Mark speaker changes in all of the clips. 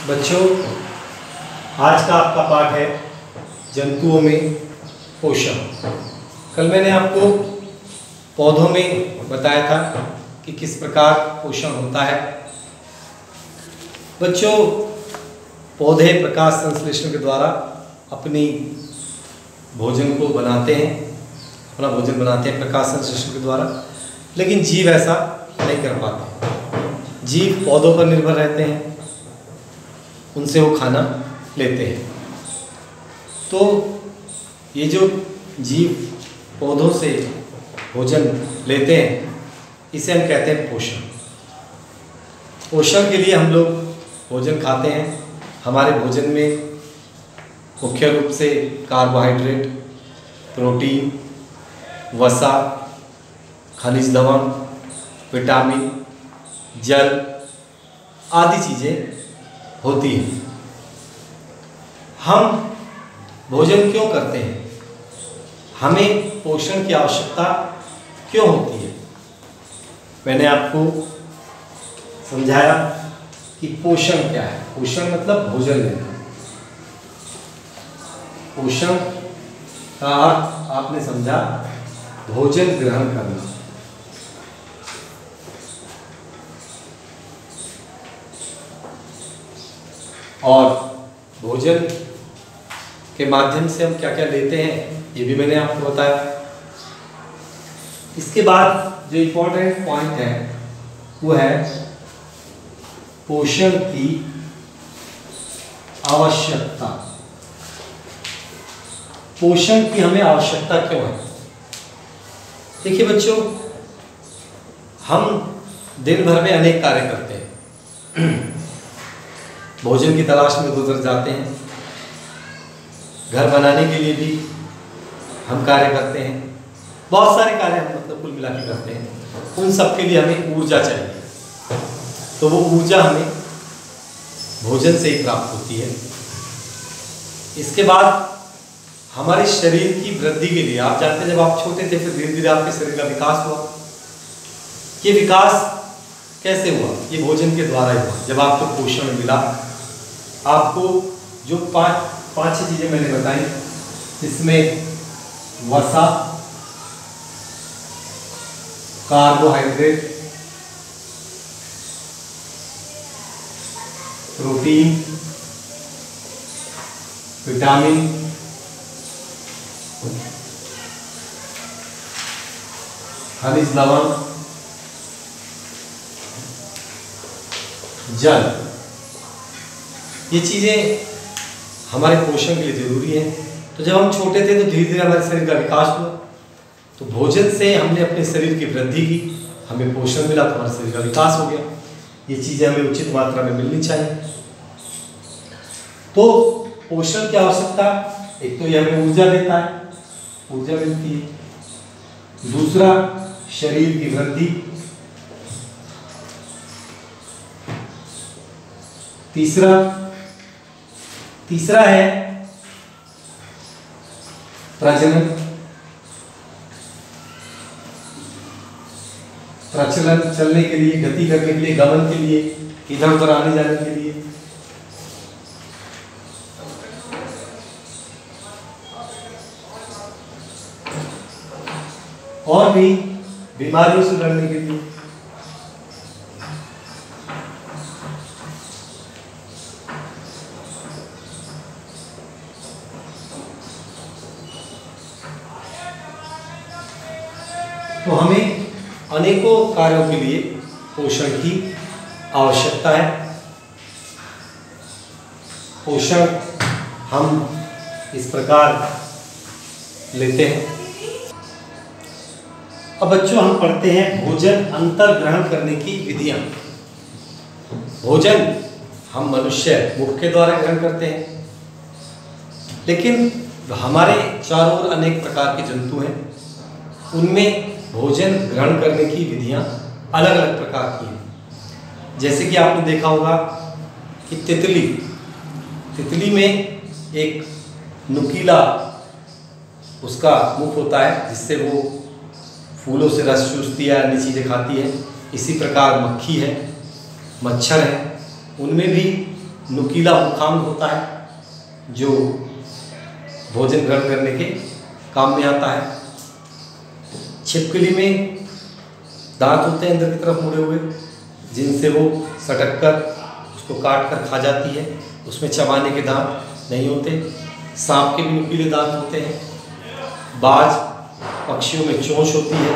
Speaker 1: बच्चों, आज का आपका पाठ है जंतुओं में पोषण। कल मैंने आपको पौधों में बताया था कि किस प्रकार पोषण होता है। बच्चों, पौधे प्रकाश संश्लेषण के द्वारा अपनी भोजन को बनाते हैं, अपना भोजन बनाते हैं प्रकाश संश्लेषण के द्वारा, लेकिन जीव ऐसा नहीं कर पाते। जीव पौधों पर निर्भर रहते हैं, उनसे वो खाना लेते हैं। तो ये जो जीव पौधों से भोजन लेते हैं, इसे हम कहते हैं पोषण। पोषण के लिए हम लोग भोजन खाते हैं। हमारे भोजन में मुख्य रूप से कार्बोहाइड्रेट, प्रोटीन, वसा, खनिज लवण, विटामिन, जल आदि चीज़ें होती है। हम भोजन क्यों करते हैं? हमें पोषण की आवश्यकता क्यों होती है? मैंने आपको समझाया कि पोषण क्या है। पोषण मतलब भोजन लेना। पोषण का अर्थ आपने समझा, भोजन ग्रहण करना। और भोजन के माध्यम से हम क्या क्या लेते हैं, ये भी मैंने आपको बताया। इसके बाद जो इम्पोर्टेंट पॉइंट है वो है पोषण की आवश्यकता। पोषण की हमें आवश्यकता क्यों है? देखिए बच्चों, हम दिन भर में अनेक कार्य करते हैं। भोजन की तलाश में गुजर जाते हैं। घर बनाने के लिए भी हम कार्य करते हैं। बहुत सारे कार्य हम मतलब कुल मिला के करते हैं। उन सब के लिए हमें ऊर्जा चाहिए, तो वो ऊर्जा हमें भोजन से ही प्राप्त होती है। इसके बाद हमारे शरीर की वृद्धि के लिए, आप जानते हैं जब आप छोटे थे फिर धीरे धीरे आपके शरीर का विकास हुआ। ये विकास कैसे हुआ? ये भोजन के द्वारा ही हुआ। जब आपको पोषण मिला, आपको जो पांच छह चीजें मैंने बताई, इसमें वसा, कार्बोहाइड्रेट, प्रोटीन, विटामिन, खनिज लवण, जल, ये चीज़ें हमारे पोषण के लिए जरूरी है। तो जब हम छोटे थे तो धीरे धीरे हमारे शरीर का विकास हुआ, तो भोजन से हमने अपने शरीर की वृद्धि की, हमें पोषण मिला तो हमारे शरीर का विकास हो गया। ये चीज़ें हमें उचित मात्रा में मिलनी चाहिए। तो पोषण की आवश्यकता, एक तो ये हमें ऊर्जा देता है, ऊर्जा मिलती है। दूसरा, शरीर की वृद्धि। तीसरा है प्रजनन, प्रचलन, चलने के लिए, गति करने के लिए, गमन के लिए, इधर उधर आने जाने के लिए। और भी बीमारियों से लड़ने के लिए। तो हमें अनेकों कार्यों के लिए पोषण की आवश्यकता है। पोषण हम इस प्रकार लेते हैं। अब बच्चों, हम पढ़ते हैं भोजन अंतर ग्रहण करने की विधियां। भोजन हम मनुष्य मुख के द्वारा ग्रहण करते हैं, लेकिन हमारे चारों ओर अनेक प्रकार के जंतु हैं, उनमें भोजन ग्रहण करने की विधियां अलग अलग प्रकार की हैं। जैसे कि आपने देखा होगा कि तितली में एक नुकीला उसका मुख होता है, जिससे वो फूलों से रस चूसती है, अन्य चीज़ें खाती है। इसी प्रकार मक्खी है, मच्छर है, उनमें भी नुकीला मुखांग होता है जो भोजन ग्रहण करने के काम में आता है। छिपकली में दांत होते हैं अंदर की तरफ मुड़े हुए, जिनसे वो सटक कर उसको काट कर खा जाती है। उसमें चबाने के दांत नहीं होते। सांप के भी नुकीले दांत होते हैं। बाज पक्षियों में चोंच होती है।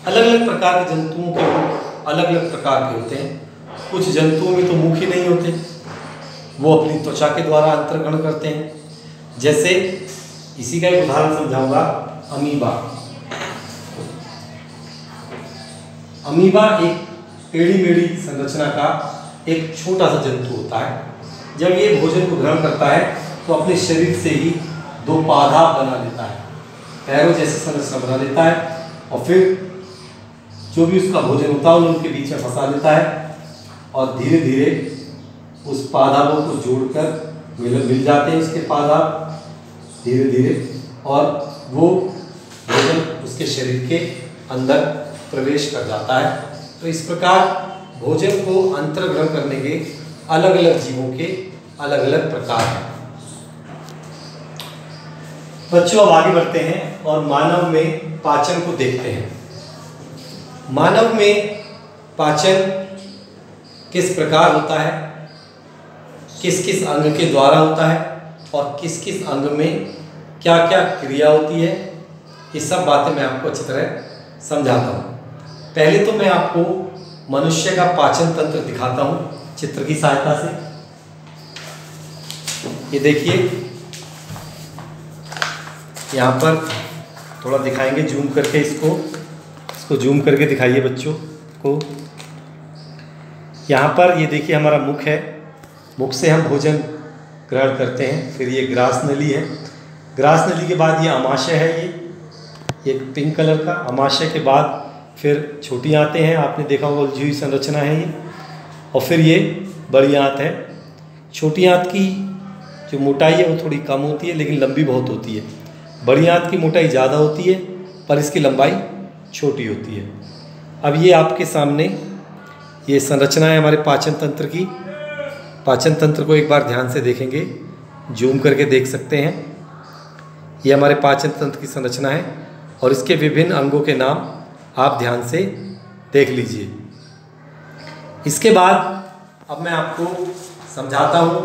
Speaker 1: अलग अलग प्रकार के जंतुओं के मुख अलग अलग प्रकार के होते हैं। कुछ जंतुओं में तो मुख ही नहीं होते, वो अपनी त्वचा के द्वारा अंतर ग्रहण करते हैं। जैसे इसी का एक उदाहरण समझाऊंगा, अमीबा। अमीबा एक टेढ़ी मेढ़ी संरचना का एक छोटा सा जंतु होता है। जब ये भोजन को ग्रहण करता है तो अपने शरीर से ही दो पादाप बना लेता है, पैरों जैसी संरचना बना लेता है, और फिर जो भी उसका भोजन होता है उनके बीच में फंसा लेता है, और धीरे धीरे उस पादापों को जोड़कर मिल जाते हैं उसके पादाप धीरे धीरे, और वो भोजन उसके शरीर के अंदर प्रवेश कर जाता है। तो इस प्रकार भोजन को अंतर्ग्रहण करने के अलग अलग जीवों के अलग अलग प्रकार हैं। बच्चों, अब आगे बढ़ते हैं और मानव में पाचन को देखते हैं। मानव में पाचन किस प्रकार होता है, किस किस अंग के द्वारा होता है, और किस किस अंग में क्या क्या क्रिया होती है, ये सब बातें मैं आपको अच्छी तरह समझाता हूँ। पहले तो मैं आपको मनुष्य का पाचन तंत्र दिखाता हूँ चित्र की सहायता से। ये देखिए, यहाँ पर थोड़ा दिखाएंगे जूम करके, इसको जूम करके दिखाइए बच्चों को। यहाँ पर ये देखिए हमारा मुख है, मुख से हम भोजन ग्रहण करते हैं। फिर ये ग्रास नली है, ग्रास नली के बाद ये आमाशय है, ये पिंक कलर का आमाशय के बाद फिर छोटी आंतें हैं, आपने देखा होगा उलझी हुई संरचना है ये, और फिर ये बड़ी आंत है। छोटी आंत की जो मोटाई है वो थोड़ी कम होती है लेकिन लंबी बहुत होती है। बड़ी आंत की मोटाई ज़्यादा होती है पर इसकी लंबाई छोटी होती है। अब ये आपके सामने ये संरचना है हमारे पाचन तंत्र की। पाचन तंत्र को एक बार ध्यान से देखेंगे, जूम करके देख सकते हैं। ये हमारे पाचन तंत्र की संरचना है और इसके विभिन्न अंगों के नाम आप ध्यान से देख लीजिए। इसके बाद अब मैं आपको समझाता हूँ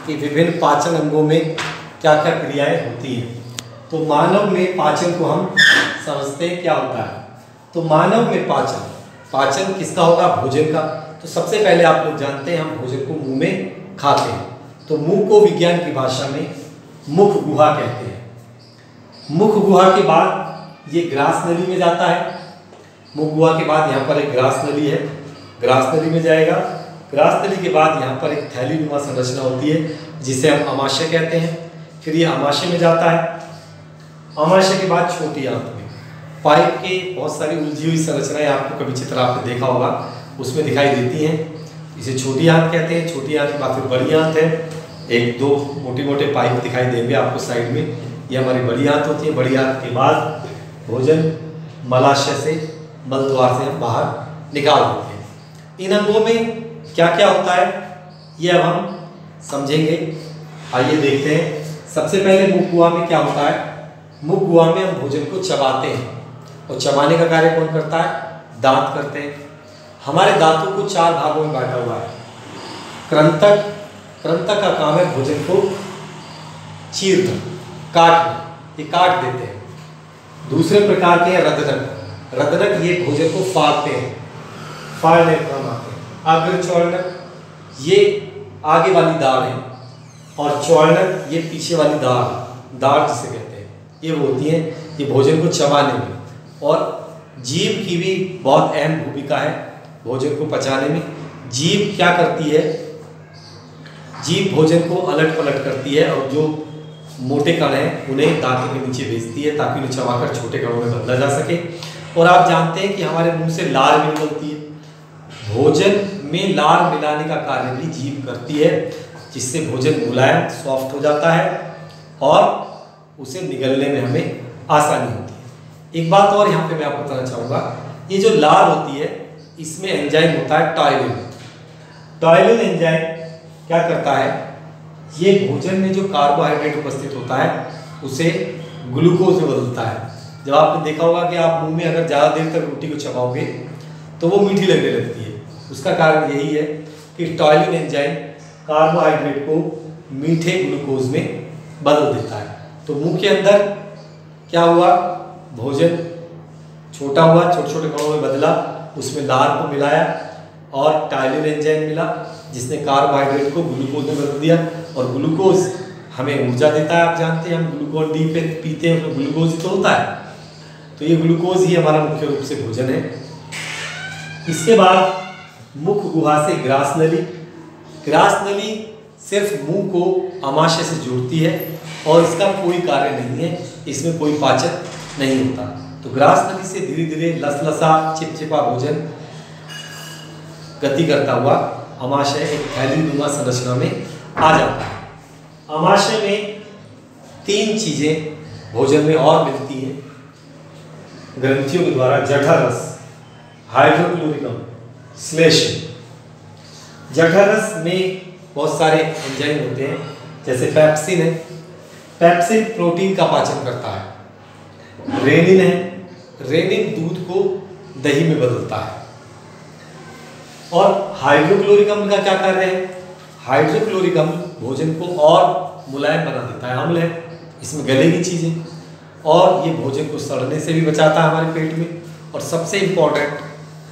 Speaker 1: कि विभिन्न पाचन अंगों में क्या क्या क्रियाएं होती हैं। तो मानव में पाचन को हम समझते हैं क्या होता है। तो मानव में पाचन किसका होगा? भोजन का। तो सबसे पहले आप लोग जानते हैं हम भोजन को मुंह में खाते हैं। तो मुंह को विज्ञान की भाषा में मुख गुहा कहते हैं। मुख गुहा के बाद ये ग्रास नली में जाता है। मुख गुहा के बाद यहाँ पर एक ग्रास नली है, ग्रास नली में जाएगा। ग्रास नली के बाद यहाँ पर एक थैली नुमा संरचना होती है जिसे हम आमाशय कहते हैं। फिर ये आमाशय में जाता है। आमाशय के बाद छोटी आंत में पाइप के बहुत सारी उलझी हुई संरचनाएं आपको कभी चित्र आपने देखा होगा उसमें दिखाई देती हैं। इसे छोटी आंत कहते हैं। छोटी आंत के बाद फिर बड़ी आंत है। एक दो मोटे मोटे पाइप दिखाई देंगे आपको साइड में, ये हमारी बड़ी आंत होती है। बड़ी आंत के बाद भोजन मलाशय से, मल द्वार से हम बाहर निकाल देते हैं। इन अंगों में क्या क्या होता है ये अब हम समझेंगे। आइए देखते हैं। सबसे पहले मुख गुहा में क्या होता है? मुख गुहा में हम भोजन को चबाते हैं और चबाने का कार्य कौन करता है? दांत करते हैं। हमारे दांतों को 4 भागों में बांटा हुआ है। कृंतक, कृंतक का काम है भोजन को चीरना, काटना, ये काट देते हैं। दूसरे प्रकार के हैं रदनक। रदनक ये भोजन को फाड़ते हैं, फाड़ने का काम आते हैं। अग्रचौर्णक ये आगे वाली दाढ़ है और चौर्णक ये पीछे वाली दाढ़ जिसे कहते हैं, ये वो होती हैं ये भोजन को चबाने में। और जीभ की भी बहुत अहम भूमिका है भोजन को पचाने में। जीभ क्या करती है? जीभ भोजन को अलट पलट करती है और जो मोटे कण हैं उन्हें दांतों के नीचे भेजती है ताकि उन्हें चबाकर छोटे कणों में बदला जा सके। और आप जानते हैं कि हमारे मुंह से लार भी निकलती है। भोजन में लार मिलाने का कार्य भी जीभ करती है, जिससे भोजन मुलायम सॉफ्ट हो जाता है और उसे निगलने में हमें आसानी होती है। एक बात और यहाँ पे मैं आपको बताना चाहूँगा, ये जो लार होती है इसमें एंजाइम होता है टॉयलिन। टॉयलिन एंजाइम क्या करता है, ये भोजन में जो कार्बोहाइड्रेट उपस्थित होता है उसे ग्लूकोज में बदलता है। जब आपने देखा होगा कि आप मुंह में अगर ज़्यादा देर तक रोटी को चबाओगे तो वो मीठी लगने लगती है, उसका कारण यही है कि टॉयलिन एंजाइम कार्बोहाइड्रेट को मीठे ग्लूकोज में बदल देता है। तो मुंह के अंदर क्या हुआ, भोजन छोटा हुआ, छोटे छोटे कणों में बदला, उसमें लार को मिलाया और टाइलिन एंजाइम मिला जिसने कार्बोहाइड्रेट को ग्लूकोज में बदल दिया। और ग्लूकोज हमें ऊर्जा देता है, आप जानते हैं हम ग्लूकोज डी पे पीते हैं, उसमें ग्लूकोज ही तो होता है। तो ये ग्लूकोज ही हमारा मुख्य रूप से भोजन है। इसके बाद मुख गुहा से ग्रास नली। ग्रास नली सिर्फ मुंह को आमाशय से जोड़ती है और इसका कोई कार्य नहीं है, इसमें कोई पाचन नहीं होता। तो ग्रास नली से धीरे धीरे लसलसा चिपचिपा भोजन गति करता हुआ आमाशय एक थैलीनुमा संरचना में आ जाता है। आमाशय में 3 चीजें भोजन में और मिलती हैं ग्रंथियों के द्वारा, जठररस, हाइड्रोक्लोरिकम, श्लेष्म। जठररस में बहुत सारे एंजाइम होते हैं, जैसे पेप्सिन है, पेप्सिन प्रोटीन का पाचन करता है। रेनिन है, रेनिन दूध को दही में बदलता है। और हाइड्रोक्लोरिकम का क्या कार्य है, हाइड्रोक्लोरिकम भोजन को और मुलायम बना देता है, अम्ल है, इसमें गलेगी चीजें, और ये भोजन को सड़ने से भी बचाता है हमारे पेट में। और सबसे इम्पोर्टेंट,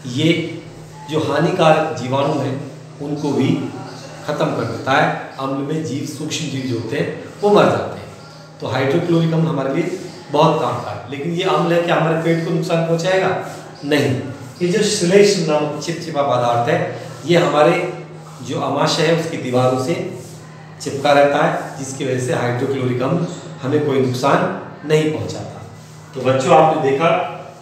Speaker 1: ये जो हानिकारक जीवाणु हैं उनको भी खत्म कर देता है। अम्ल में जीव, सूक्ष्म जीव जो होते हैं वो मर जाते हैं। तो हाइड्रोक्लोरिकम हमारे लिए बहुत काम का है। लेकिन ये अम्ल है क्या हमारे पेट को नुकसान पहुंचाएगा? नहीं। ये जो श्लेष्म नामक चिपचिपा पदार्थ है, ये हमारे जो आमाशय है उसकी दीवारों से चिपका रहता है, जिसकी वजह से हाइड्रोक्लोरिकम हमें कोई नुकसान नहीं पहुंचाता। तो बच्चों, आपने देखा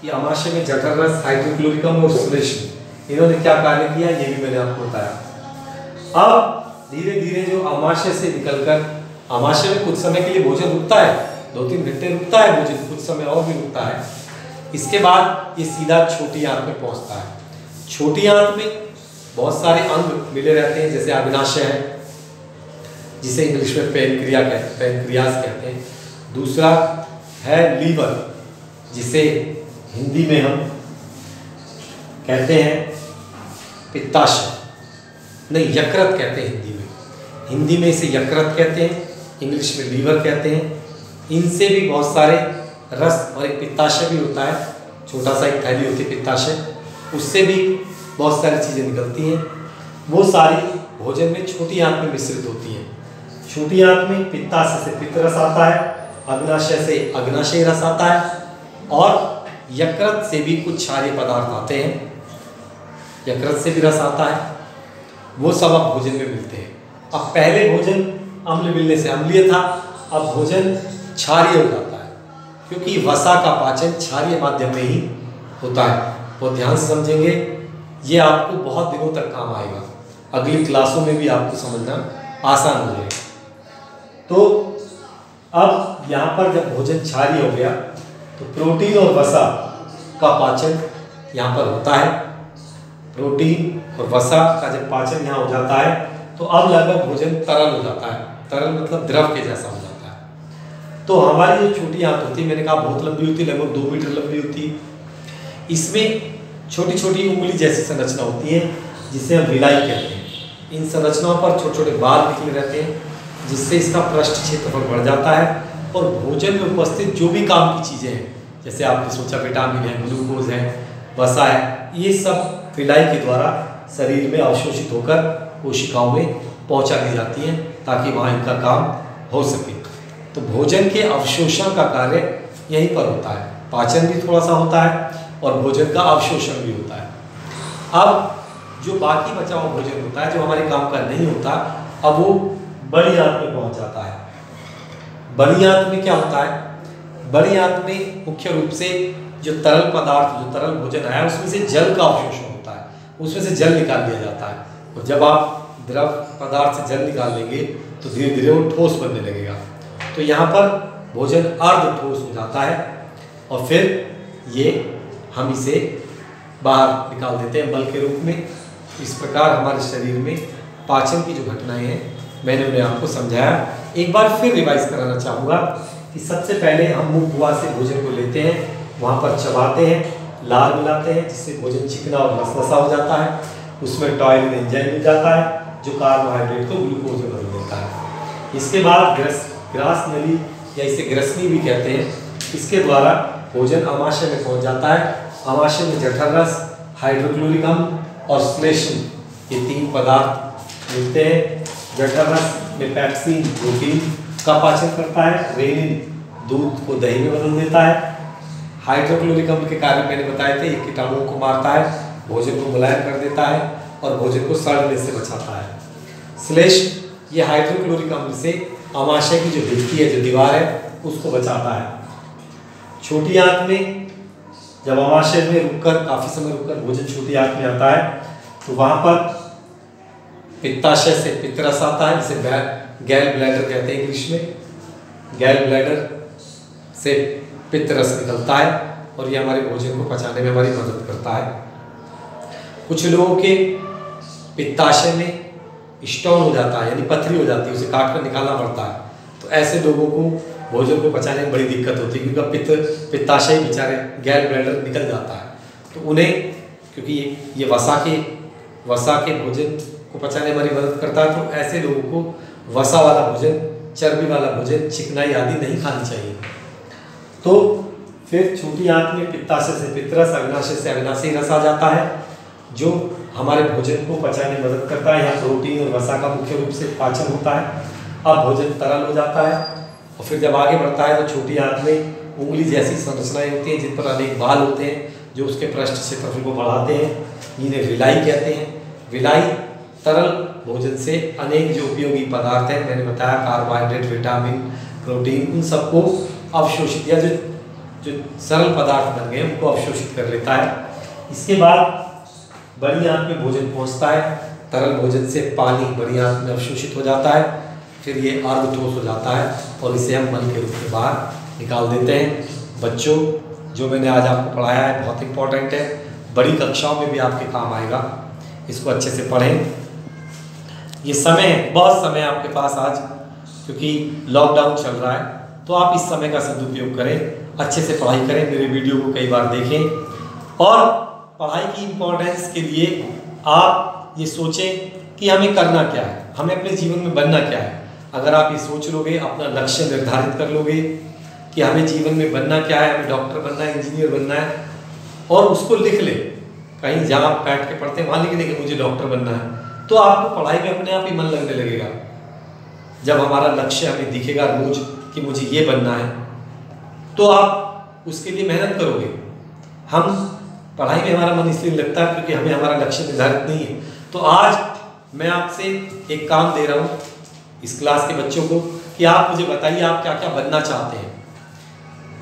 Speaker 1: कि आमाशय में जठररस, हाइड्रोक्लोरिकम और श्लेष्म, इन्होंने क्या कार्य किया, ये भी मैंने आपको बताया। अब धीरे धीरे जो आमाशय से निकलकर, आमाशय में कुछ समय के लिए भोजन रुकता है, 2-3 घंटे रुकता है भोजन, कुछ समय और भी रुकता है। इसके बाद ये सीधा छोटी आंत में पहुंचता है। छोटी आंत में बहुत सारे अंग मिले रहते हैं, जैसे अग्नाशय है, जिसे इंग्लिश में पैनक्रियास कहते हैं। दूसरा है लीवर, जिसे हिंदी में हम कहते हैं पित्ताशय, नहीं यकृत कहते हैं हिंदी में इसे यकृत कहते हैं, इंग्लिश में लीवर कहते हैं। इनसे भी बहुत सारे रस, और एक पित्ताशय भी होता है, छोटा सा एक थैली होती है पित्ताशय, उससे भी बहुत सारी चीज़ें निकलती हैं। वो सारी भोजन में छोटी आंत में मिश्रित होती हैं। छोटी आंत में पित्ताशय से पित्त रस आता है, अग्नाशय से अग्नाशय रस आता है, और यकृत से भी कुछ क्षारीय पदार्थ आते हैं, यकृत से भी रस आता है। वो सब अब भोजन में मिलते हैं। अब पहले भोजन अम्ल मिलने से अम्लीय था, अब भोजन क्षारीय हो जाता है, क्योंकि वसा का पाचन क्षारीय माध्यम में ही होता है। वो ध्यान से समझेंगे, ये आपको बहुत दिनों तक काम आएगा, अगली क्लासों में भी आपको समझना आसान हो जाएगा। तो अब यहाँ पर जब भोजन क्षारीय हो गया तो प्रोटीन और वसा का पाचन यहाँ पर होता है। प्रोटीन और वसा का जब पाचन यहाँ हो जाता है तो अब लगभग भोजन तरल हो जाता है। तरल मतलब द्रव के जैसा हो जाता है। तो हमारी जो छोटी आंत होती है, मैंने कहा बहुत लंबी होती है, लगभग 2 मीटर लंबी होती है। इसमें छोटी छोटी उंगली जैसी संरचना होती है, जिसे हम विलाई कहते हैं। इन संरचनाओं पर छोटे छोटे बाल निकले रहते हैं, जिससे इसका पृष्ठ क्षेत्रफल बढ़ जाता है। और भोजन में उपस्थित जो भी काम की चीज़ें हैं, जैसे आपने सोचा विटामिन है, ग्लूकोज है, वसा है, ये सब विलाई के द्वारा शरीर में अवशोषित होकर कोशिकाओं में पहुंचा दी जाती हैं, ताकि वहाँ इनका काम हो सके। तो भोजन के अवशोषण का कार्य यहीं पर होता है। पाचन भी थोड़ा सा होता है और भोजन का अवशोषण भी होता है। अब जो बाकी बचा हुआ भोजन होता है, जो हमारे काम का नहीं होता, अब वो बड़ी आंत में पहुंच जाता है। बड़ी आंत में क्या होता है? बड़ी आंत में मुख्य रूप से जो तरल पदार्थ, जो तरल भोजन आया, उसमें से जल का अवशोषण होता है, उसमें से जल निकाल दिया जाता है। और जब आप द्रव पदार्थ से जल निकाल लेंगे तो धीरे धीरे वो ठोस बनने लगेगा। तो यहाँ पर भोजन अर्ध ठोस हो जाता है और फिर ये हम इसे बाहर निकाल देते हैं मल के रूप में। इस प्रकार हमारे शरीर में पाचन की जो घटनाएं हैं मैंने उन्हें आपको समझाया। एक बार फिर रिवाइज कराना चाहूँगा कि सबसे पहले हम मुंह बुआ से भोजन को लेते हैं, वहाँ पर चबाते हैं, लार मिलाते हैं जिससे भोजन चिकना और मसमसा हो जाता है, उसमें टॉयलिन एंजाइम मिल जाता है जो कार्बोहाइड्रेट को ग्लूकोज में बदल देता है। इसके बाद ग्रास नली या इसे ग्रसनी भी कहते हैं, इसके द्वारा भोजन अमाशय में पहुँच जाता है। अमाशय में जठर रस, हाइड्रोक्लोरिक अम्ल और श्लेष्म ये 3 पदार्थ मिलते हैं। जठर रस में पैप्सिन प्रोटीन का पाचन करता है, रेनिन दूध को दही में बदल देता है, हाइड्रोक्लोरिक अम्ल के कार्य मैंने बताए थे, ये कीटाणुओं को मारता है, भोजन को मुलायम कर देता है और भोजन को सड़ने से बचाता है। श्लेष्म ये हाइड्रोक्लोरिक अम्ल से अमाशय की जो भित्ति है, जो दीवार है, उसको बचाता है। छोटी आंत में जब अमाशय में रुककर काफ़ी समय रुककर भोजन छोटी आंत में आता है तो वहाँ पर पित्ताशय से पित्तरस आता है, जिसे गैल ब्लैडर कहते हैं इंग्लिश में। गैल ब्लैडर से पित्तरस निकलता है और ये हमारे भोजन को पचाने में हमारी मदद करता है। कुछ लोगों के पित्ताशय में स्टोन हो जाता है, यानी पथरी हो जाती है, उसे काट कर निकालना पड़ता है। तो ऐसे लोगों को भोजन को पचाने में बड़ी दिक्कत होती है क्योंकि पित्ताशय बेचारे गैल ब्लैडर निकल जाता है। तो उन्हें क्योंकि ये वसा के भोजन को पचाने में हमारी मदद करता है, तो ऐसे लोगों को वसा वाला भोजन, चर्बी वाला भोजन, चिकनाई आदि नहीं खानी चाहिए। तो फिर छोटी आंत में पित्ताशय से पित्तरस, अग्नाशय से अग्नाशयी रस आ जाता है जो हमारे भोजन को पचाने में मदद करता है। यहाँ प्रोटीन और वसा का मुख्य रूप से पाचन होता है। अब भोजन तरल हो जाता है और फिर जब आगे बढ़ता है तो छोटी आंत में उंगली जैसी संरचनाएं होती हैं जिन पर अनेक बाल होते हैं जो उसके पृष्ठ क्षेत्रफल को बढ़ाते हैं, इन्हें विलाई कहते हैं। विलाई तरल भोजन से अनेक जो उपयोगी पदार्थ हैं मैंने बताया, कार्बोहाइड्रेट, विटामिन, प्रोटीन, उन सबको अवशोषित या जो सरल पदार्थ बन गए उनको अवशोषित कर लेता है। इसके बाद बड़ी आंत में भोजन पहुंचता है, तरल भोजन से पानी बड़ी आंत में अवशोषित हो जाता है, फिर ये अर्ध ठोस हो जाता है और इसे हम मल के रूप में बाहर निकाल देते हैं। बच्चों, जो मैंने आज आपको पढ़ाया है बहुत इंपॉर्टेंट है, बड़ी कक्षाओं में भी आपके काम आएगा, इसको अच्छे से पढ़ें। ये समय है, बहुत समय आपके पास आज, क्योंकि लॉकडाउन चल रहा है, तो आप इस समय का सदुपयोग करें, अच्छे से पढ़ाई करें, मेरे वीडियो को कई बार देखें और पढ़ाई की इम्पोर्टेंस के लिए आप ये सोचें कि हमें करना क्या है, हमें अपने जीवन में बनना क्या है। अगर आप ये सोच लोगे, अपना लक्ष्य निर्धारित कर लोगे कि हमें जीवन में बनना क्या है, हमें डॉक्टर बनना है, इंजीनियर बनना है, और उसको लिख ले, कहीं जहाँ आप बैठ के पढ़ते हैं वहाँ लिख देंगे मुझे डॉक्टर बनना है, तो आपको पढ़ाई में अपने आप ही मन लगने लगेगा। जब हमारा लक्ष्य हमें दिखेगा रोज कि मुझे ये बनना है, तो आप उसके लिए मेहनत करोगे। हम पढ़ाई में हमारा मन इसलिए लगता है क्योंकि हमें हमारा लक्ष्य निर्धारित नहीं है। तो आज मैं आपसे एक काम दे रहा हूँ इस क्लास के बच्चों को कि आप मुझे बताइए आप क्या क्या बनना चाहते हैं,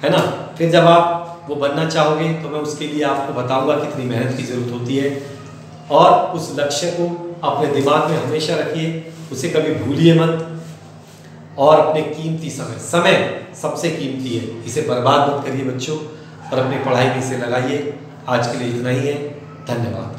Speaker 1: है ना। फिर जब आप वो बनना चाहोगे तो मैं उसके लिए आपको बताऊंगा कितनी मेहनत की ज़रूरत होती है, और उस लक्ष्य को अपने दिमाग में हमेशा रखिए, उसे कभी भूलिए मत, और अपने कीमती समय सबसे कीमती है, इसे बर्बाद मत करिए बच्चों, और अपनी पढ़ाई में इसे लगाइए। आज के लिए इतना ही है, धन्यवाद।